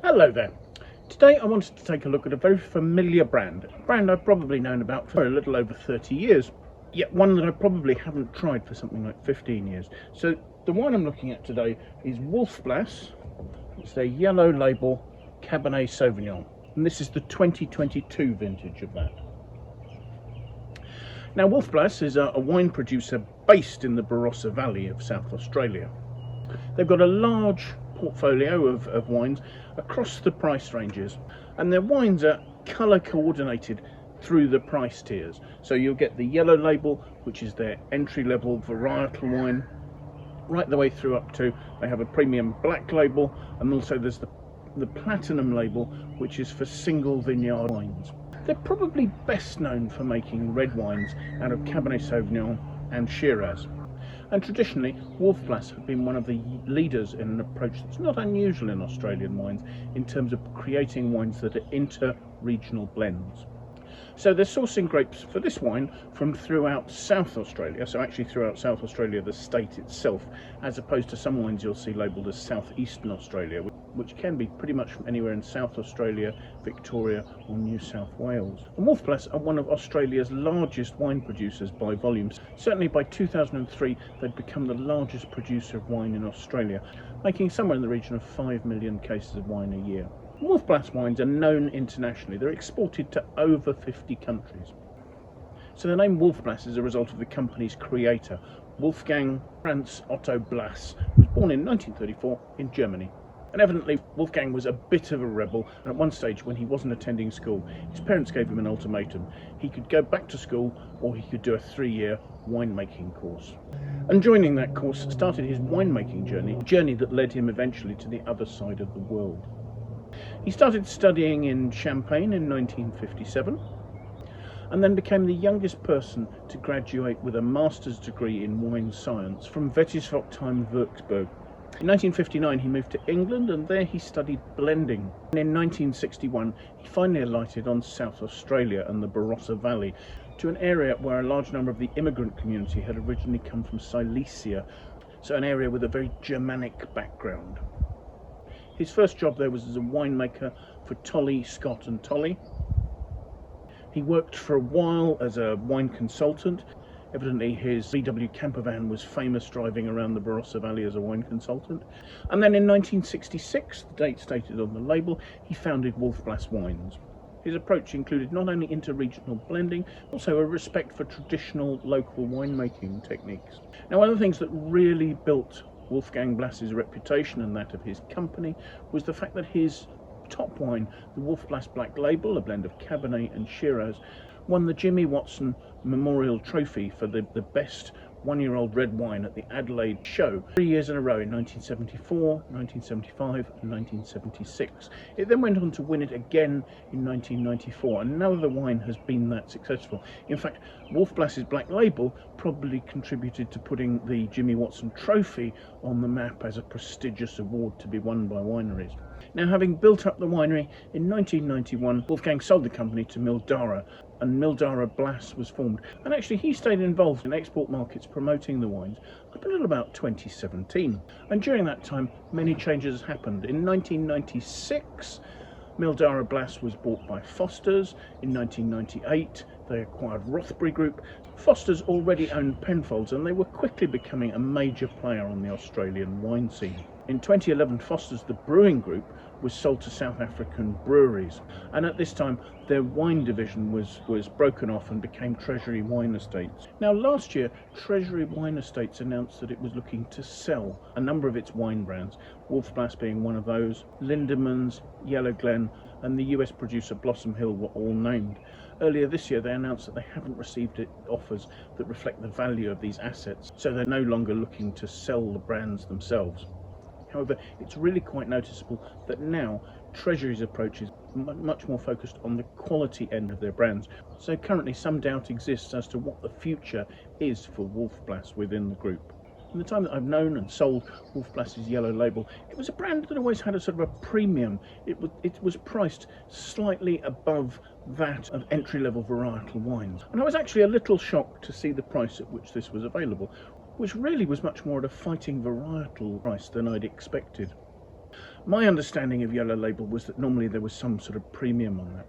Hello there. Today I wanted to take a look at a very familiar brand, a brand I've probably known about for a little over 30 years, yet one that I probably haven't tried for something like 15 years. So the wine I'm looking at today is Wolf Blass. It's their yellow label Cabernet Sauvignon, and this is the 2022 vintage of that. Now Wolf Blass is a wine producer based in the Barossa Valley of South Australia. They've got a large portfolio of wines across the price ranges, and their wines are colour coordinated through the price tiers. So you'll get the yellow label, which is their entry level varietal wine, right the way through up to they have a premium black label, and also there's the platinum label, which is for single vineyard wines. They're probably best known for making red wines out of Cabernet Sauvignon and Shiraz. And traditionally, Wolf Blass have been one of the leaders in an approach that's not unusual in Australian wines in terms of creating wines that are inter-regional blends. So they're sourcing grapes for this wine from throughout South Australia, so actually throughout South Australia, the state itself, as opposed to some wines you'll see labelled as Southeastern Australia, which can be pretty much from anywhere in South Australia, Victoria or New South Wales. And Wolf Blass are one of Australia's largest wine producers by volume. Certainly by 2003 they'd become the largest producer of wine in Australia, making somewhere in the region of 5 million cases of wine a year. Wolf Blass wines are known internationally. They're exported to over 50 countries. So the name Wolf Blass is a result of the company's creator, Wolfgang Franz Otto Blass, who was born in 1934 in Germany. And evidently Wolfgang was a bit of a rebel, and at one stage when he wasn't attending school, his parents gave him an ultimatum. He could go back to school or he could do a 3-year winemaking course. And joining that course started his winemaking journey, a journey that led him eventually to the other side of the world. He started studying in Champagne in 1957 and then became the youngest person to graduate with a master's degree in wine science from Wettisvoogtheim, Würzburg. In 1959 he moved to England, and there he studied blending. And in 1961 he finally alighted on South Australia and the Barossa Valley, to an area where a large number of the immigrant community had originally come from Silesia, so an area with a very Germanic background. His first job there was as a winemaker for Tolley, Scott and Tolley. He worked for a while as a wine consultant. Evidently his VW camper van was famous driving around the Barossa Valley as a wine consultant. And then in 1966, the date stated on the label, he founded Wolf Blass Wines. His approach included not only inter-regional blending, also a respect for traditional local winemaking techniques. Now, one of the things that really built Wolfgang Blass's reputation and that of his company was the fact that his top wine, the Wolf Blass Black Label, a blend of Cabernet and Shiraz, won the Jimmy Watson Memorial Trophy for the best one-year-old red wine at the Adelaide show 3 years in a row in 1974, 1975 and 1976. It then went on to win it again in 1994, and no other wine has been that successful. In fact, Wolf Blass's Black Label probably contributed to putting the Jimmy Watson Trophy on the map as a prestigious award to be won by wineries. Now, having built up the winery in 1991, Wolfgang sold the company to Mildara, and Mildara Blass was formed. And actually he stayed involved in export markets promoting the wines up until about 2017. And during that time, many changes happened. In 1996, Mildara Blass was bought by Foster's. In 1998, they acquired Rothbury Group. Foster's already owned Penfolds, and they were quickly becoming a major player on the Australian wine scene. In 2011, Foster's, the brewing group, was sold to South African breweries, and at this time their wine division was broken off and became Treasury Wine Estates. Now, last year Treasury Wine Estates announced that it was looking to sell a number of its wine brands, Wolf Blass being one of those. Lindemans, Yellow Glen and the US producer Blossom Hill were all named. Earlier this year they announced that they haven't received offers that reflect the value of these assets, so they're no longer looking to sell the brands themselves. However, it's really quite noticeable that now Treasury's approach is much more focused on the quality end of their brands. So currently some doubt exists as to what the future is for Wolf Blass within the group. In the time that I've known and sold Wolf Blass's Yellow Label, it was a brand that always had a sort of a premium. It was priced slightly above that of entry-level varietal wines. And I was actually a little shocked to see the price at which this was available, which really was much more at a fighting varietal price than I'd expected. My understanding of Yellow Label was that normally there was some sort of premium on that.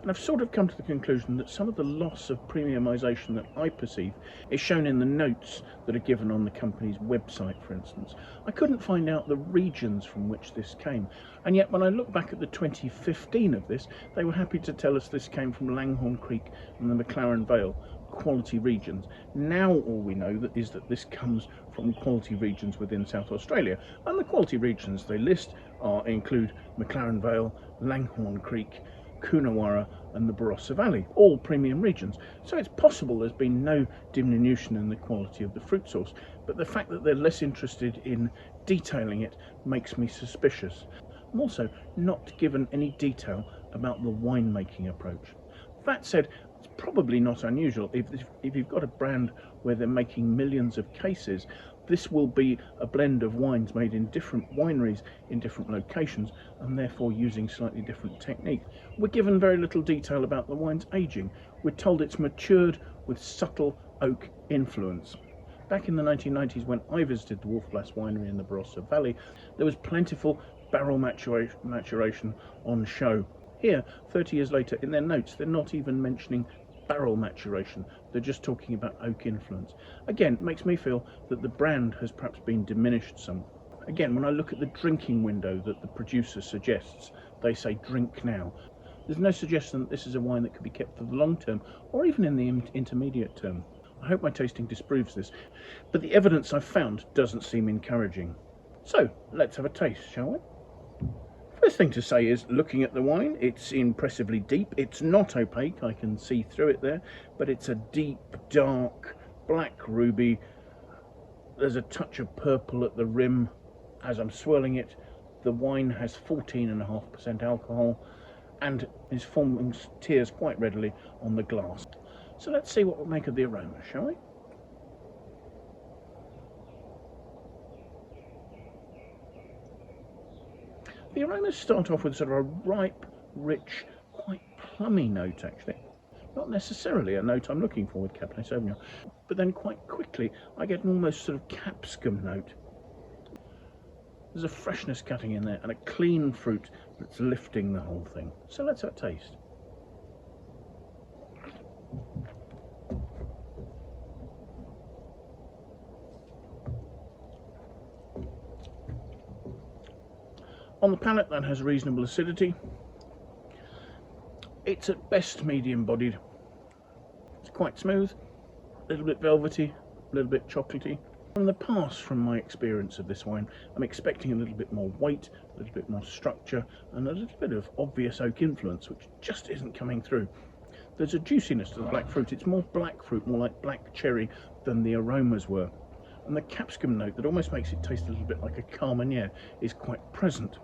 And I've sort of come to the conclusion that some of the loss of premiumisation that I perceive is shown in the notes that are given on the company's website, for instance. I couldn't find out the regions from which this came. And yet when I look back at the 2015 of this, they were happy to tell us this came from Langhorne Creek and the McLaren Vale quality regions. Now all we know is that this comes from quality regions within South Australia. And the quality regions they list include McLaren Vale, Langhorne Creek, Coonawarra and the Barossa Valley, all premium regions. So it's possible there's been no diminution in the quality of the fruit source, but the fact that they're less interested in detailing it makes me suspicious. I'm also not given any detail about the winemaking approach. That said, it's probably not unusual. If you've got a brand where they're making millions of cases, this will be a blend of wines made in different wineries in different locations and therefore using slightly different techniques. We're given very little detail about the wine's aging. We're told it's matured with subtle oak influence. Back in the 1990s, when I visited the Wolf Blass winery in the Barossa Valley, there was plentiful barrel maturation on show. Here, 30 years later, in their notes, they're not even mentioning barrel maturation, they're just talking about oak influence. Again, it makes me feel that the brand has perhaps been diminished some. Again, when I look at the drinking window that the producer suggests, they say drink now. There's no suggestion that this is a wine that could be kept for the long term or even in the intermediate term. I hope my tasting disproves this, but the evidence I've found doesn't seem encouraging. So, let's have a taste, shall we? First thing to say is, looking at the wine, it's impressively deep. It's not opaque, I can see through it there, but it's a deep, dark, black ruby. There's a touch of purple at the rim. As I'm swirling it, the wine has 14.5% alcohol and is forming tears quite readily on the glass. So let's see what we'll make of the aroma, shall we? The aromas start off with sort of a ripe, rich, quite plummy note actually. Not necessarily a note I'm looking for with Cabernet Sauvignon, but then quite quickly I get an almost sort of capsicum note. There's a freshness cutting in there and a clean fruit that's lifting the whole thing. So let's have a taste. On the palate, that has reasonable acidity. It's at best medium bodied. It's quite smooth, a little bit velvety, a little bit chocolatey. From the past, from my experience of this wine, I'm expecting a little bit more weight, a little bit more structure, and a little bit of obvious oak influence, which just isn't coming through. There's a juiciness to the black fruit. It's more black fruit, more like black cherry than the aromas were. And the capsicum note that almost makes it taste a little bit like a Carmenere is quite present.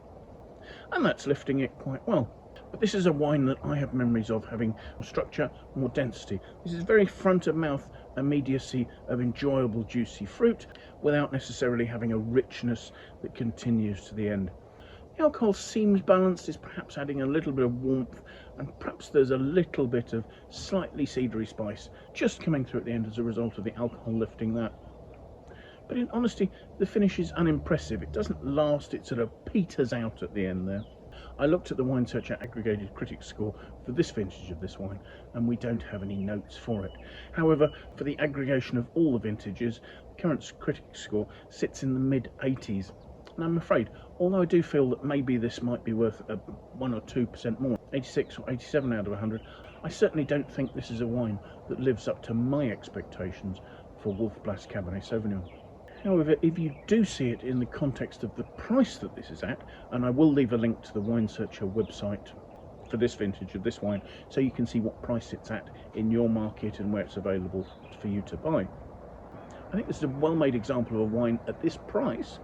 And that's lifting it quite well. But this is a wine that I have memories of having more structure, more density. This is very front of mouth immediacy of enjoyable juicy fruit without necessarily having a richness that continues to the end. The alcohol seems balanced, is perhaps adding a little bit of warmth, and perhaps there's a little bit of slightly cedary spice just coming through at the end as a result of the alcohol lifting that. But in honesty, the finish is unimpressive. It doesn't last, it sort of peters out at the end there. I looked at the winesearcher aggregated critic score for this vintage of this wine, and we don't have any notes for it. However, for the aggregation of all the vintages, the current critic score sits in the mid-80s. And I'm afraid, although I do feel that maybe this might be worth 1 or 2% more, 86 or 87 out of 100, I certainly don't think this is a wine that lives up to my expectations for Wolf Blass Cabernet Sauvignon. However, if you do see it in the context of the price that this is at, and I will leave a link to the winesearcher website for this vintage of this wine so you can see what price it's at in your market and where it's available for you to buy. I think this is a well-made example of a wine at this price.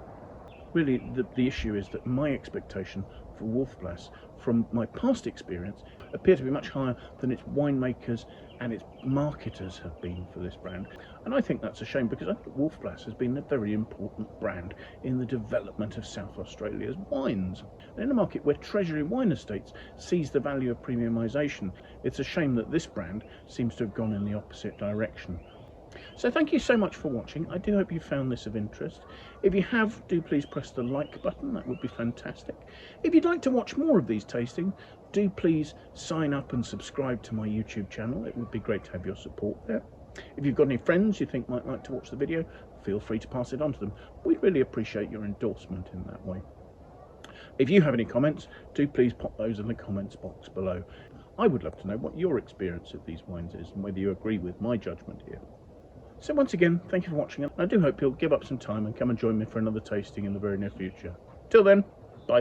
Really, the issue is that my expectation for Wolf Blass, from my past experience, appear to be much higher than its winemakers and its marketers have been for this brand. And I think that's a shame, because I think Wolf Blass has been a very important brand in the development of South Australia's wines. And in a market where Treasury wine estates sees the value of premiumisation, it's a shame that this brand seems to have gone in the opposite direction. So thank you so much for watching. I do hope you found this of interest. If you have, do please press the like button. That would be fantastic. If you'd like to watch more of these tastings, do please sign up and subscribe to my YouTube channel. It would be great to have your support there. If you've got any friends you think might like to watch the video, feel free to pass it on to them. We'd really appreciate your endorsement in that way. If you have any comments, do please pop those in the comments box below. I would love to know what your experience of these wines is and whether you agree with my judgment here. So once again, thank you for watching, and I do hope you'll give up some time and come and join me for another tasting in the very near future. Till then.